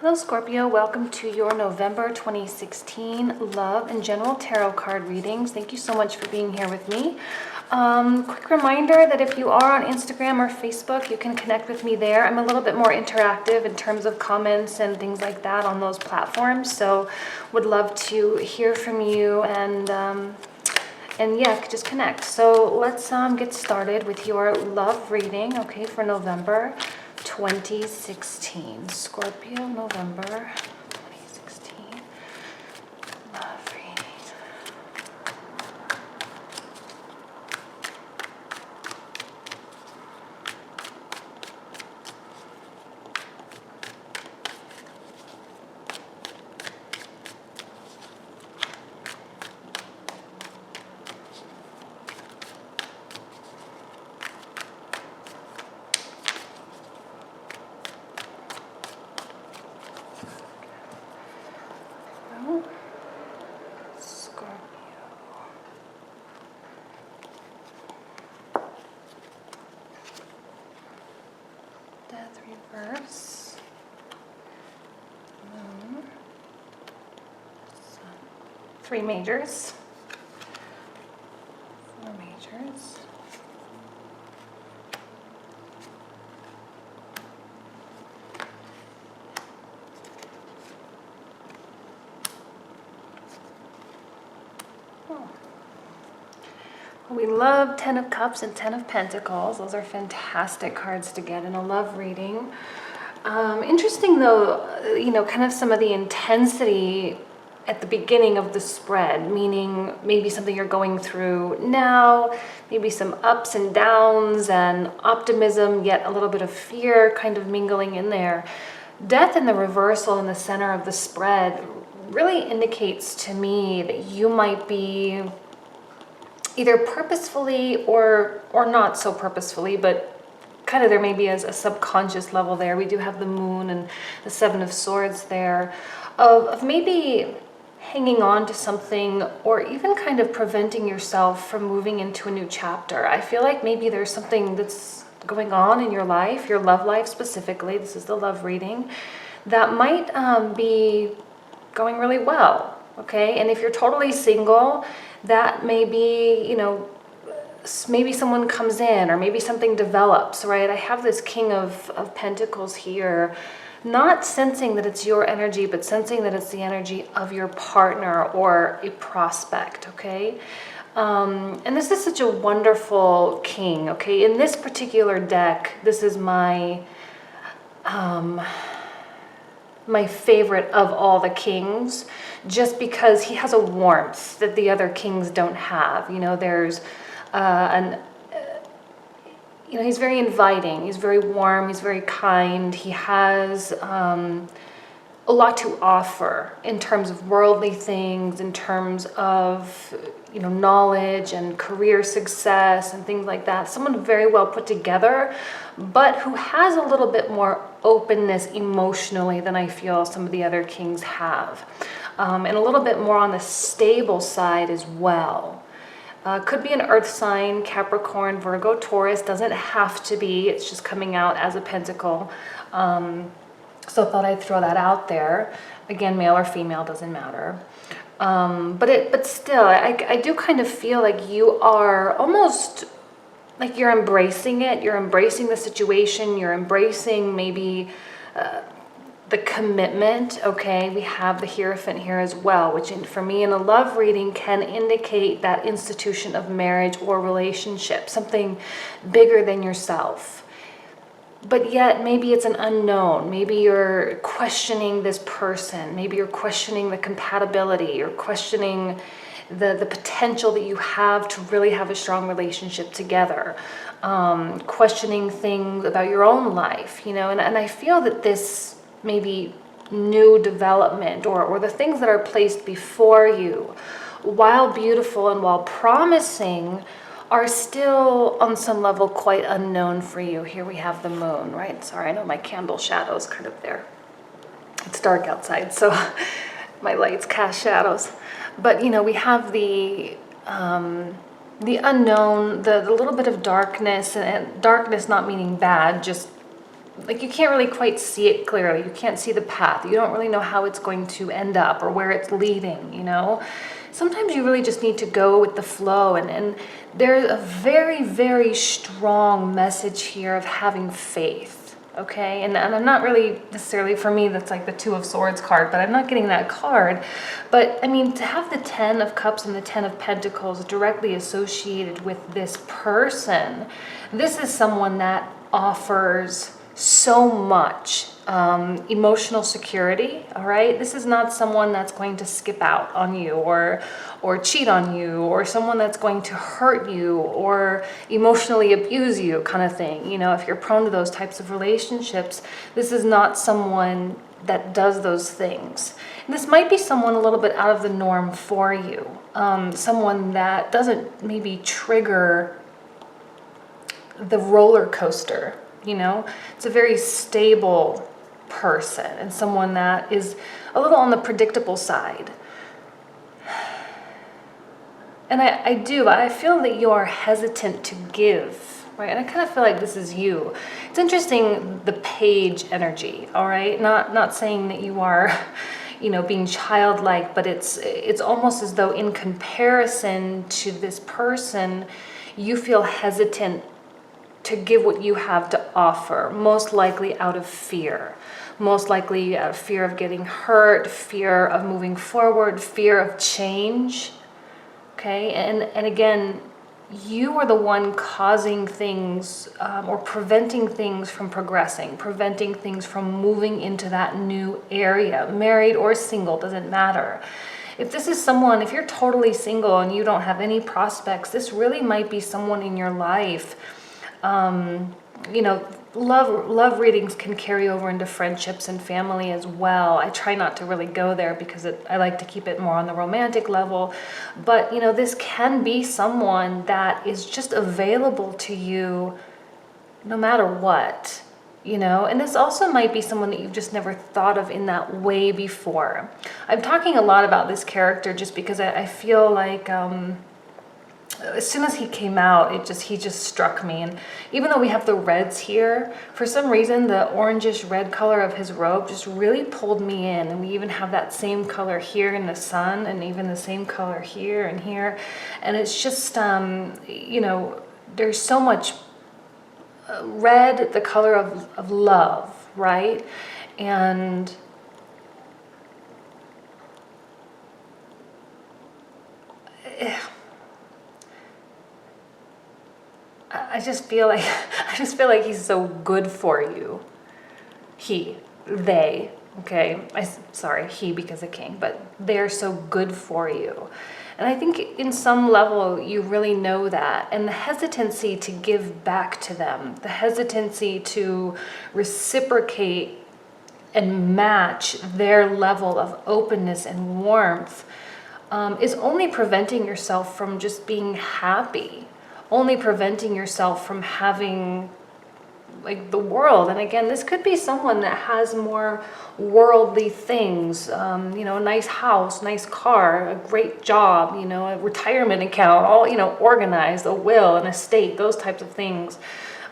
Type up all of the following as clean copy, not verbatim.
Hello Scorpio, welcome to your November 2016 love and general tarot card readings. Thank you so much for being here with me. Quick reminder that if you are on Instagram or Facebook, you can connect with me there. I'm a little bit more interactive in terms of comments and things like that on those platforms, so would love to hear from you and yeah, just connect. So let's get started with your love reading, okay, for November 2016. Scorpio, November 2016. Love reading. Death reverse, moon, sun. Three majors, four majors, we love 10 of Cups and 10 of Pentacles. Those are fantastic cards to get in a love reading. Interesting though, you know, kind of some of the intensity at the beginning of the spread, meaning maybe something you're going through now, maybe some ups and downs and optimism, yet a little bit of fear kind of mingling in there. Death in the reversal in the center of the spread really indicates to me that you might be either purposefully or not so purposefully, but kind of there may be a subconscious level there. We do have the moon and the Seven of Swords there, of maybe hanging on to something or even kind of preventing yourself from moving into a new chapter. I feel like maybe there's something that's going on in your life, your love life specifically, this is the love reading, that might be going really well, okay? And if you're totally single, that may be, you know, maybe someone comes in or maybe something develops, right? I have this King of Pentacles here, not sensing that it's your energy, but sensing that it's the energy of your partner or a prospect, okay? And this is such a wonderful king, okay? In this particular deck, this is my favorite of all the kings, just because he has a warmth that the other kings don't have. You know, there's you know, he's very inviting, he's very warm, he's very kind, he has a lot to offer in terms of worldly things, in terms of, you know, knowledge and career success and things like that. Someone very well put together, but who has a little bit more openness emotionally than I feel some of the other kings have. And a little bit more on the stable side as well. Could be an earth sign, Capricorn, Virgo, Taurus, doesn't have to be, it's just coming out as a pentacle. So thought I'd throw that out there. Again, male or female, doesn't matter. But still, I do kind of feel like you are almost like you're embracing it. You're embracing the situation. You're embracing maybe the commitment. Okay, we have the Hierophant here as well, which for me in a love reading can indicate that institution of marriage or relationship, something bigger than yourself. But yet maybe it's an unknown. Maybe you're questioning this person. Maybe you're questioning the compatibility. You're questioning the potential that you have to really have a strong relationship together. Questioning things about your own life, you know, and I feel that this maybe new development or the things that are placed before you, while beautiful and while promising, are still on some level quite unknown for you. Here we have the moon, right? Sorry, I know my candle shadow's kind of there. It's dark outside, so my lights cast shadows. But, you know, we have the unknown, the little bit of darkness, and darkness not meaning bad, just like you can't really quite see it clearly. You can't see the path. You don't really know how it's going to end up or where it's leading, you know? Sometimes you really just need to go with the flow, and there's a very, very strong message here of having faith, okay? And I'm not really necessarily, for me, that's like the Two of Swords card, but I'm not getting that card. But I mean, to have the 10 of Cups and the 10 of Pentacles directly associated with this person, this is someone that offers so much emotional security. All right, this is not someone that's going to skip out on you or cheat on you, or someone that's going to hurt you or emotionally abuse you, kind of thing. You know, if you're prone to those types of relationships, this is not someone that does those things. And this might be someone a little bit out of the norm for you, someone that doesn't maybe trigger the roller coaster. You know, it's a very stable person and someone that is a little on the predictable side. And I feel that you are hesitant to give, right? And I kind of feel like this is you. It's interesting, the page energy, all right? Not saying that you are, you know, being childlike, but it's almost as though in comparison to this person, you feel hesitant to give what you have to offer, most likely out of fear. Most likely out of fear of getting hurt, fear of moving forward, fear of change. Okay, and again, you are the one causing things or preventing things from progressing, preventing things from moving into that new area. Married or single, doesn't matter. If this is someone, if you're totally single and you don't have any prospects, this really might be someone in your life. You know, love readings can carry over into friendships and family as well. I try not to really go there because I like to keep it more on the romantic level. But, you know, this can be someone that is just available to you no matter what, you know. And this also might be someone that you've just never thought of in that way before. I'm talking a lot about this character just because I feel like as soon as he came out, he just struck me. And even though we have the reds here, for some reason the orangish red color of his robe just really pulled me in. And we even have that same color here in the sun, and even the same color here and here. And it's just you know, there's so much red, the color of love, right? And I just feel like he's so good for you. They, okay, sorry, he because of king, but they're so good for you. And I think in some level you really know that. And the hesitancy to give back to them, the hesitancy to reciprocate and match their level of openness and warmth is only preventing yourself from just being happy. Only preventing yourself from having like the world. And again, this could be someone that has more worldly things, you know, a nice house, nice car, a great job, you know, a retirement account, all, you know, organized, a will, an estate, those types of things.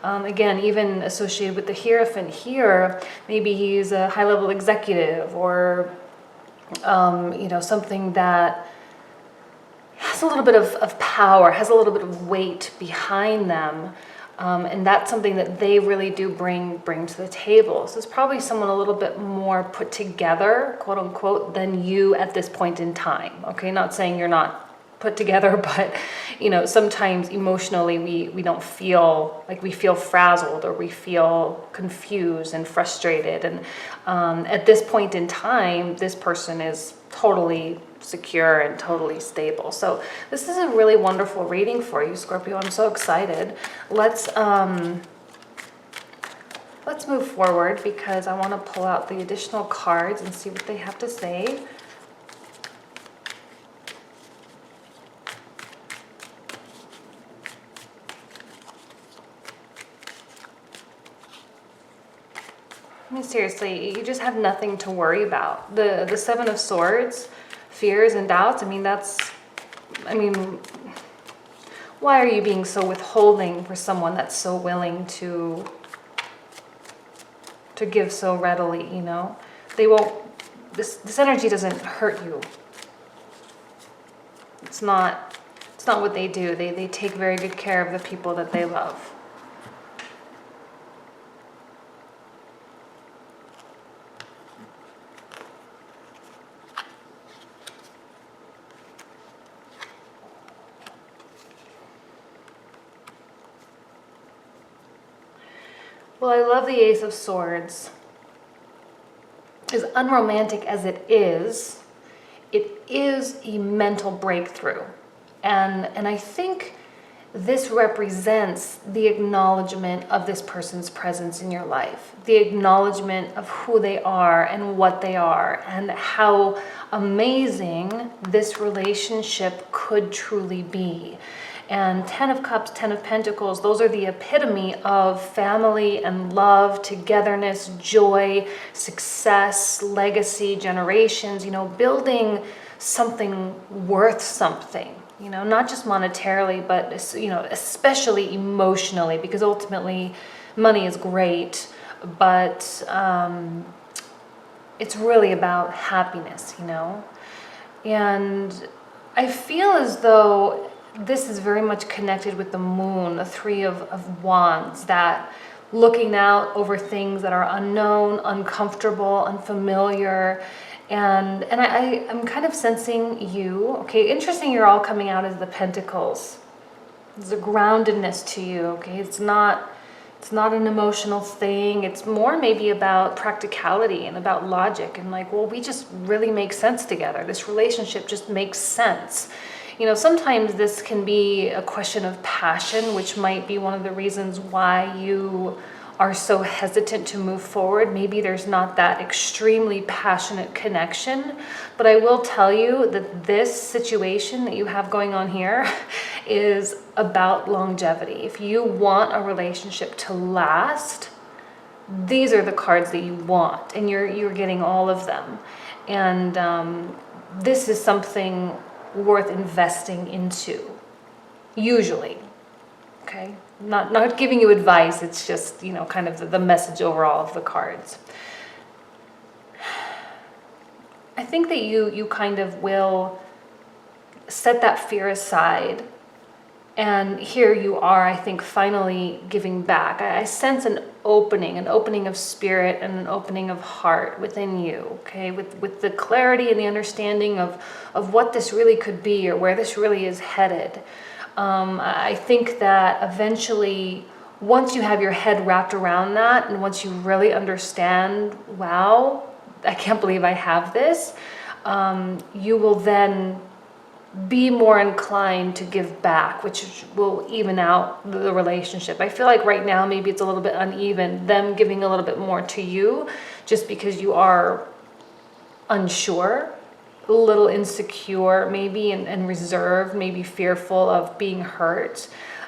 Again, even associated with the Hierophant here, maybe he's a high-level executive or, you know, something that has a little bit of power, has a little bit of weight behind them. And that's something that they really do bring to the table. So it's probably someone a little bit more put together, quote unquote, than you at this point in time. Okay, not saying you're not put together, but you know, sometimes emotionally we don't feel like, we feel frazzled or we feel confused and frustrated. And at this point in time, this person is totally secure and totally stable. So this is a really wonderful reading for you, Scorpio. I'm so excited. Let's move forward because I want to pull out the additional cards and see what they have to say. I mean, seriously, you just have nothing to worry about. The Seven of Swords, fears and doubts, I mean, why are you being so withholding for someone that's so willing to to give so readily, you know. They won't, this energy doesn't hurt you. It's not what they do. They take very good care of the people that they love. Well, I love the Ace of Swords. As unromantic as it is a mental breakthrough. And I think this represents the acknowledgement of this person's presence in your life, the acknowledgement of who they are and what they are, and how amazing this relationship could truly be. And 10 of Cups, 10 of Pentacles, those are the epitome of family and love, togetherness, joy, success, legacy, generations, you know, building something worth something, you know, not just monetarily, but, you know, especially emotionally, because ultimately money is great, but it's really about happiness, you know. And I feel as though this is very much connected with the moon, the Three of Wands, that looking out over things that are unknown, uncomfortable, unfamiliar. And I'm kind of sensing you. Okay, interesting, you're all coming out as the Pentacles. There's a groundedness to you, okay? It's not an emotional thing. It's more maybe about practicality and about logic and like, well, we just really make sense together. This relationship just makes sense. You know, sometimes this can be a question of passion, which might be one of the reasons why you are so hesitant to move forward. Maybe there's not that extremely passionate connection, but I will tell you that this situation that you have going on here is about longevity. If you want a relationship to last, these are the cards that you want, and you're getting all of them. And this is something worth investing into, usually. Okay, not giving you advice, it's just, you know, kind of the message overall of the cards. I think that you kind of will set that fear aside, and here you are, I think, finally giving back. I sense an opening of spirit and an opening of heart within you, okay, with the clarity and the understanding of what this really could be or where this really is headed. I think that eventually, once you have your head wrapped around that, and once you really understand, wow, I can't believe I have this, you will then be more inclined to give back, which will even out the relationship. I feel like right now maybe it's a little bit uneven, them giving a little bit more to you just because you are unsure, a little insecure maybe, and reserved, maybe fearful of being hurt.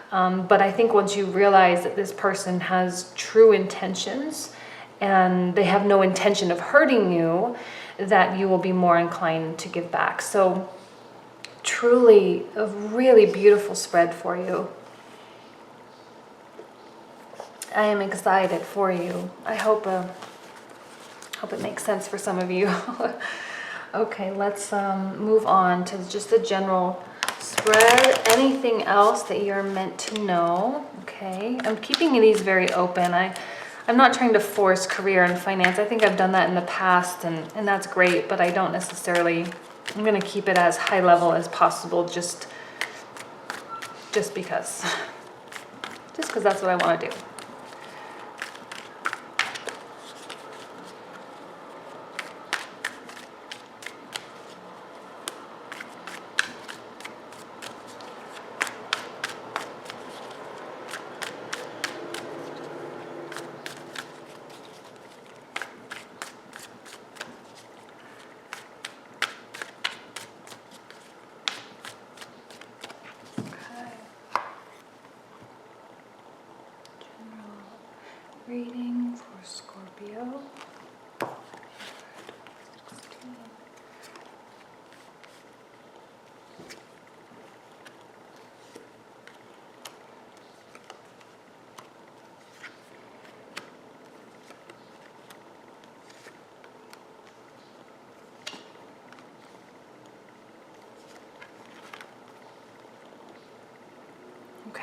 But I think once you realize that this person has true intentions and they have no intention of hurting you, that you will be more inclined to give back. So truly a really beautiful spread for you. I am excited for you. I hope it makes sense for some of you. Okay, let's move on to just a general spread. Anything else that you're meant to know? Okay, I'm keeping these very open. I'm not trying to force career and finance. I think I've done that in the past, and that's great, but I don't necessarily. I'm going to keep it as high level as possible, just because that's what I want to do. Reading for Scorpio.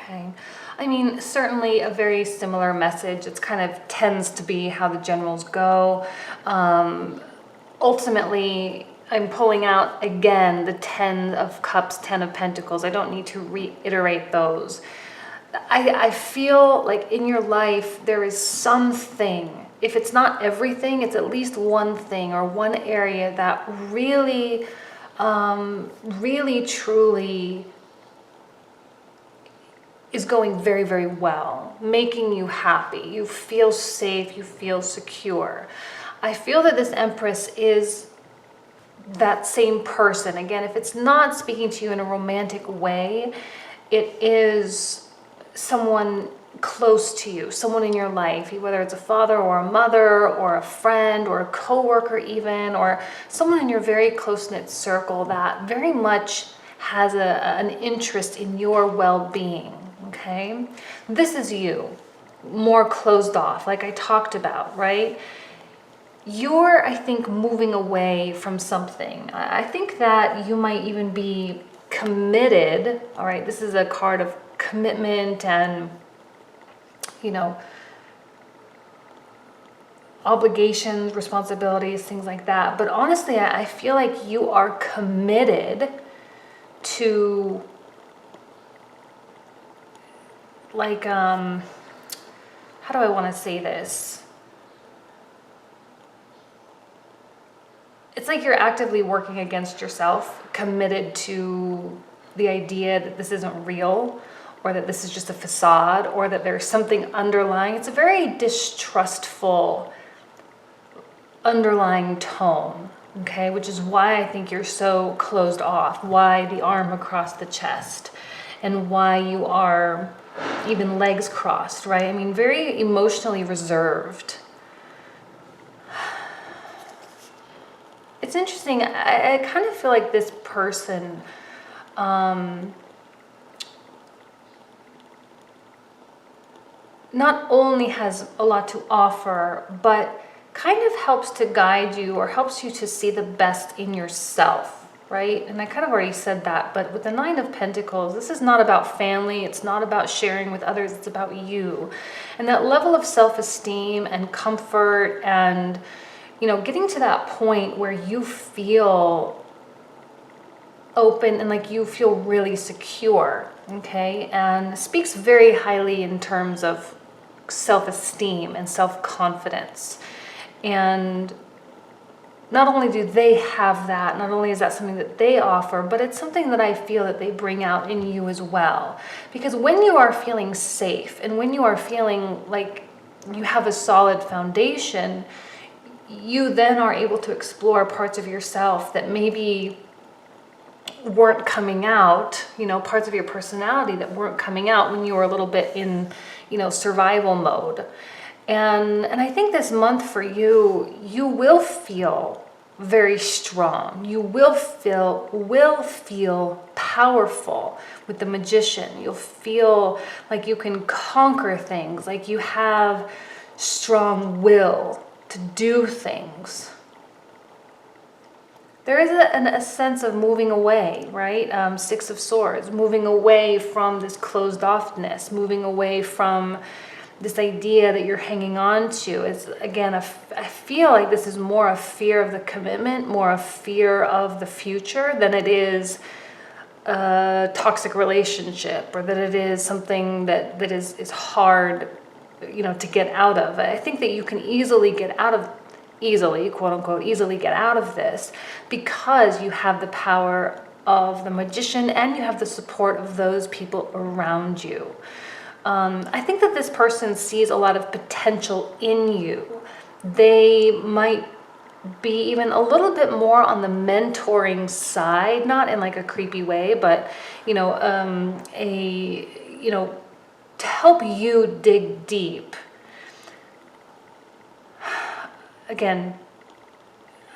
Okay. I mean, certainly a very similar message. It's kind of tends to be how the generals go. Ultimately, I'm pulling out again the 10 of Cups, 10 of Pentacles. I don't need to reiterate those. I feel like in your life there is something, if it's not everything, it's at least one thing or one area that really, really, truly is going very, very well, making you happy. You feel safe, you feel secure. I feel that this Empress is that same person. Again, if it's not speaking to you in a romantic way, it is someone close to you, someone in your life, whether it's a father or a mother or a friend or a coworker even, or someone in your very close-knit circle that very much has an interest in your well-being, okay? This is you, more closed off, like I talked about, right? You're, I think, moving away from something. I think that you might even be committed, all right? This is a card of commitment and, you know, obligations, responsibilities, things like that. But honestly, I feel like you are committed to, like, how do I want to say this? It's like you're actively working against yourself, committed to the idea that this isn't real, or that this is just a facade, or that there's something underlying. It's a very distrustful underlying tone, okay? Which is why I think you're so closed off, why the arm across the chest, and why you are even legs crossed, right? I mean, very emotionally reserved. It's interesting. I kind of feel like this person not only has a lot to offer, but kind of helps to guide you or helps you to see the best in yourself, right? And I kind of already said that, but with the Nine of Pentacles, this is not about family. It's not about sharing with others. It's about you. And that level of self-esteem and comfort and, you know, getting to that point where you feel open and like you feel really secure, okay? And speaks very highly in terms of self-esteem and self-confidence. And not only do they have that, not only is that something that they offer, but it's something that I feel that they bring out in you as well. Because when you are feeling safe and when you are feeling like you have a solid foundation, you then are able to explore parts of yourself that maybe weren't coming out, you know, parts of your personality that weren't coming out when you were a little bit in, you know, survival mode. And I think this month for you, you will feel very strong. You will feel powerful with the Magician. You'll feel like you can conquer things, like you have strong will to do things. There is a sense of moving away, right? Six of Swords, moving away from this closed offness, moving away from this idea that you're hanging on to. It's, again, I feel like this is more a fear of the commitment, more a fear of the future than it is a toxic relationship, or that it is something that is hard, you know, to get out of. I think that you can easily get out of, quote unquote, easily get out of this because you have the power of the Magician and you have the support of those people around you. I think that this person sees a lot of potential in you. They might be even a little bit more on the mentoring side, not in like a creepy way, but, you know, you know, to help you dig deep. Again,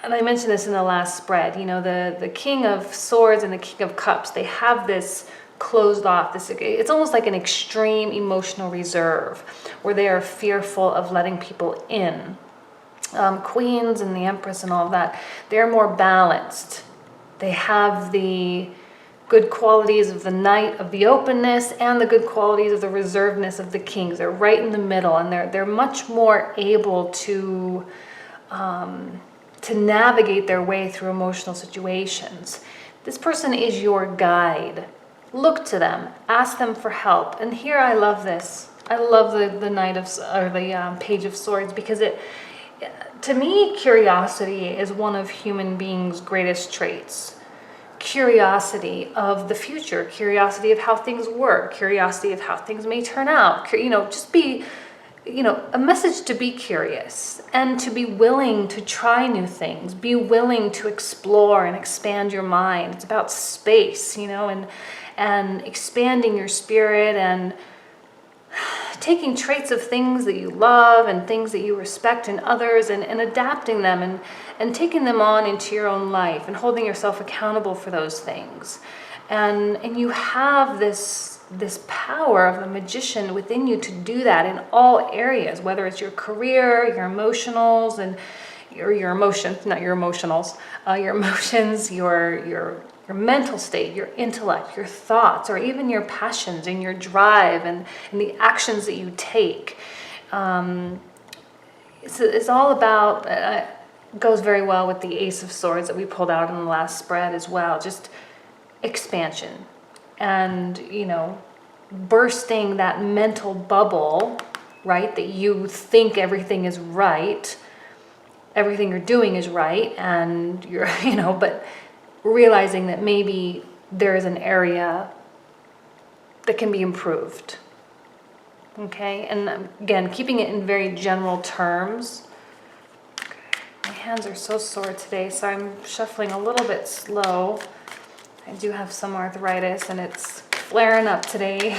and I mentioned this in the last spread, you know, the King of Swords and the King of Cups, they have this closed off, it's almost like an extreme emotional reserve where they are fearful of letting people in. Queens and the Empress and all of that, they're more balanced. They have the good qualities of the Knight, of the openness, and the good qualities of the reservedness of the Kings. They're right in the middle, and they're much more able to navigate their way through emotional situations. This person is your guide. Look to them, ask them for help. And here I love this. I love the Knight of, or the Page of Swords, because to me, curiosity is one of human beings' greatest traits. Curiosity of the future, curiosity of how things work, curiosity of how things may turn out. Just be, a message to be curious and to be willing to try new things, be willing to explore and expand your mind. It's about space, and expanding your spirit and taking traits of things that you love and things that you respect in others, and adapting them and taking them on into your own life and holding yourself accountable for those things. And you have this power of the magician within you to do that in all areas, whether it's your career, your emotionals, and your emotions, not your emotionals, your emotions, your mental state, your intellect, your thoughts, or even your passions and your drive and the actions that you take. It's all about, goes very well with the Ace of Swords that we pulled out in the last spread as well, just expansion and, bursting that mental bubble, right, that you think everything is right, everything you're doing is right, and you're, but realizing that maybe there is an area that can be improved. Okay, and again, keeping it in very general terms. Okay. My hands are so sore today, so I'm shuffling a little bit slow. I do have some arthritis and it's flaring up today.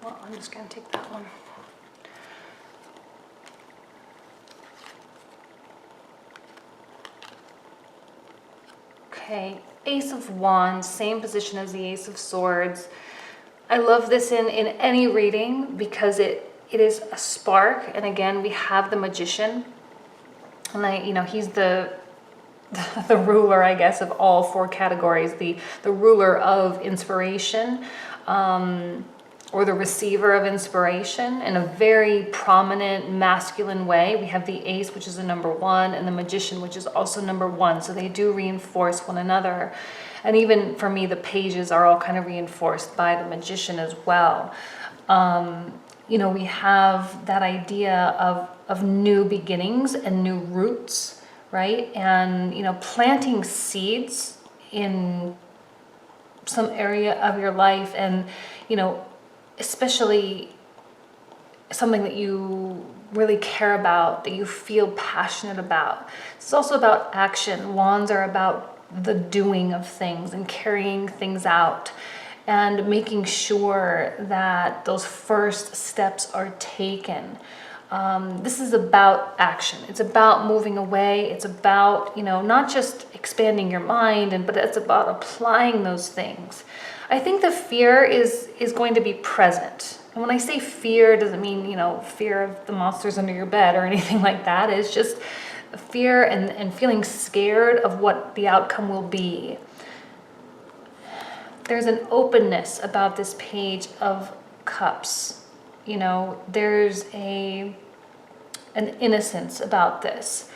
Well, I'm just going to take that one. Okay, Ace of Wands, same position as the Ace of Swords. I love this in any reading because it is a spark. And again, we have the Magician. And he's the ruler, I guess, of all four categories. The ruler of inspiration, or the receiver of inspiration in a very prominent masculine way. We have the Ace, which is a number 1, and the Magician, which is also number 1. So they do reinforce one another. And even for me, the pages are all kind of reinforced by the Magician as well. We have that idea of new beginnings and new roots, right? And, planting seeds in some area of your life, and, especially something that you really care about, that you feel passionate about. It's also about action. Wands are about the doing of things and carrying things out and making sure that those first steps are taken. This is about action. It's about moving away. It's about, not just expanding your mind, but it's about applying those things. I think the fear is going to be present. And when I say fear, it doesn't mean, fear of the monsters under your bed or anything like that. It's just fear and feeling scared of what the outcome will be. There's an openness about this Page of Cups. There's an innocence about this.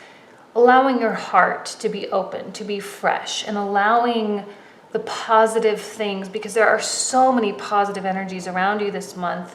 Allowing your heart to be open, to be fresh, and allowing the positive things, because there are so many positive energies around you this month,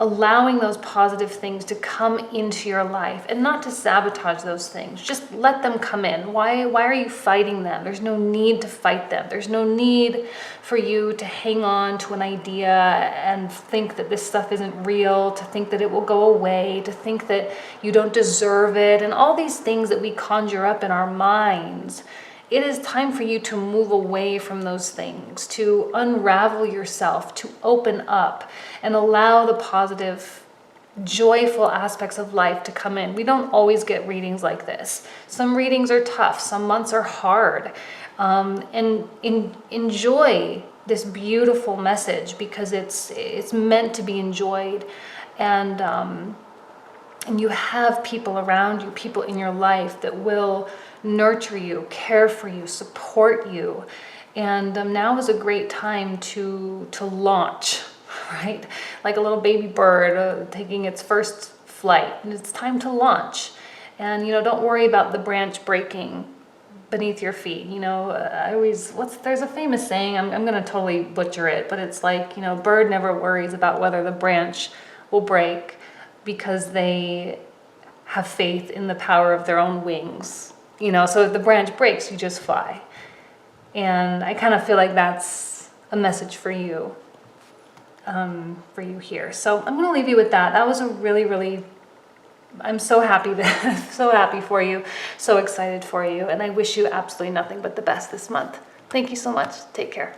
allowing those positive things to come into your life and not to sabotage those things. Just let them come in. Why are you fighting them? There's no need to fight them. There's no need for you to hang on to an idea and think that this stuff isn't real, to think that it will go away, to think that you don't deserve it, and all these things that we conjure up in our minds. it is time for you to move away from those things, to unravel yourself, to open up and allow the positive, joyful aspects of life to come in. We don't always get readings like this. Some readings are tough, some months are hard. Enjoy this beautiful message, because it's meant to be enjoyed. And you have people around you, people in your life that will nurture you, care for you, support you. And now is a great time to launch, right? Like a little baby bird taking its first flight. And it's time to launch. And, don't worry about the branch breaking beneath your feet. There's a famous saying, I'm going to totally butcher it, but it's like, bird never worries about whether the branch will break, because they have faith in the power of their own wings. So if the branch breaks, you just fly. And I kind of feel like that's a message for you here. So I'm going to leave you with that. That was a really, really, I'm so happy so happy for you, so excited for you. And I wish you absolutely nothing but the best this month. Thank you so much. Take care.